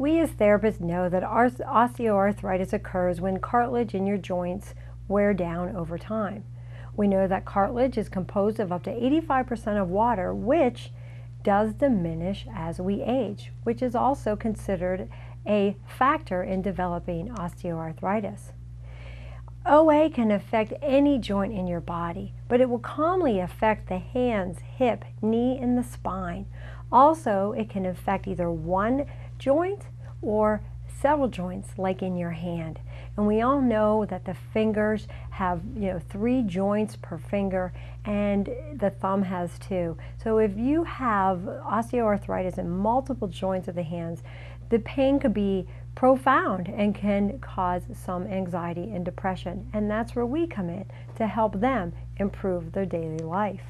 We as therapists know that osteoarthritis occurs when cartilage in your joints wear down over time. We know that cartilage is composed of up to 85% of water, which does diminish as we age, which is also considered a factor in developing osteoarthritis. OA can affect any joint in your body, but it will commonly affect the hands, hip, knee, and the spine. Also, it can affect either one joint or several joints, like in your hand. And we all know that the fingers have 3 joints per finger, and the thumb has 2. So if you have osteoarthritis in multiple joints of the hands, the pain could be profound and can cause some anxiety and depression. And that's where we come in to help them improve their daily life.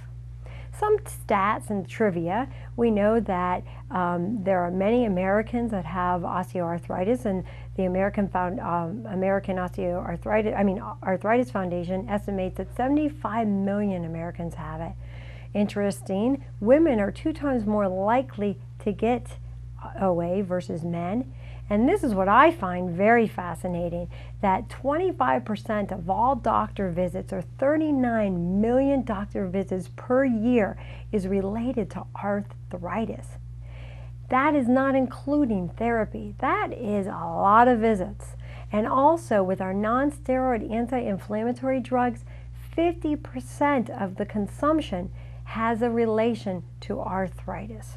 Some stats and trivia. We know that there are many Americans that have osteoarthritis, and the Arthritis Foundation estimates that 75 million Americans have it. Interesting, women are 2 times more likely to get OA versus men. And this is what I find very fascinating, that 25% of all doctor visits, or 39 million doctor visits per year, is related to arthritis. That is not including therapy. That is a lot of visits. And also with our non-steroid anti-inflammatory drugs, 50% of the consumption has a relation to arthritis.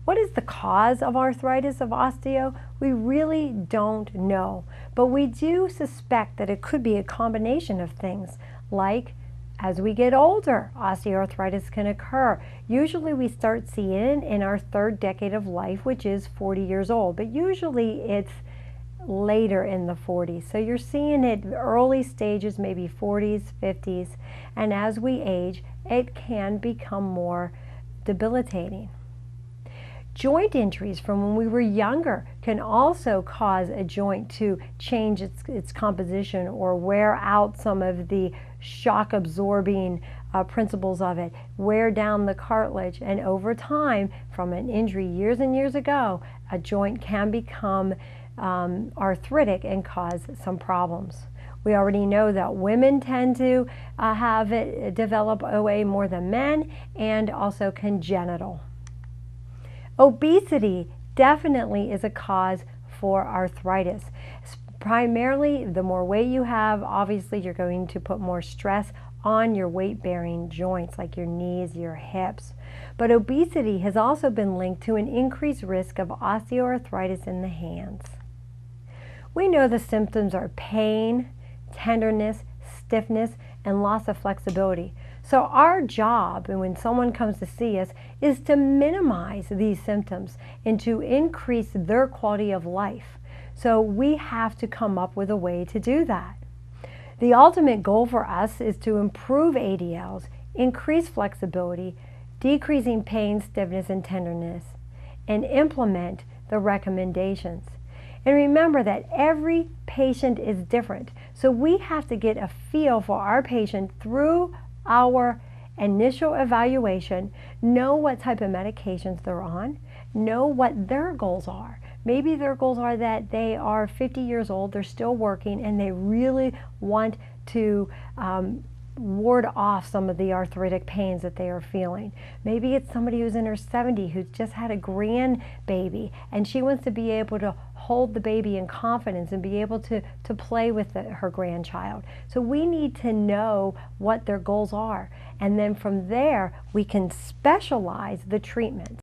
What is the cause of arthritis of osteo? We really don't know, but we do suspect that it could be a combination of things, like as we get older, osteoarthritis can occur. Usually we start seeing it in our 3rd decade of life, which is 40 years old, but usually it's later in the 40s. So you're seeing it early stages, maybe 40s, 50s, and as we age, it can become more debilitating. Joint injuries from when we were younger can also cause a joint to change its composition or wear out some of the shock absorbing principles of it, wear down the cartilage, and over time, from an injury years and years ago, a joint can become arthritic and cause some problems. We already know that women tend to have it develop OA more than men, and also congenital. Obesity definitely is a cause for arthritis. Primarily, the more weight you have, obviously you're going to put more stress on your weight-bearing joints, like your knees, your hips. But obesity has also been linked to an increased risk of osteoarthritis in the hands. We know the symptoms are pain, tenderness, stiffness, and loss of flexibility. So our job, and when someone comes to see us, is to minimize these symptoms and to increase their quality of life. So we have to come up with a way to do that. The ultimate goal for us is to improve ADLs, increase flexibility, decreasing pain, stiffness, and tenderness, and implement the recommendations. And remember that every patient is different. So we have to get a feel for our patient through our initial evaluation, know what type of medications they're on, know what their goals are. Maybe their goals are that they are 50 years old, they're still working, and they really want to ward off some of the arthritic pains that they are feeling. Maybe it's somebody who's in her 70s who's just had a grandbaby, and she wants to be able to hold the baby in confidence and be able to play with her grandchild. So we need to know what their goals are, and then from there we can specialize the treatment.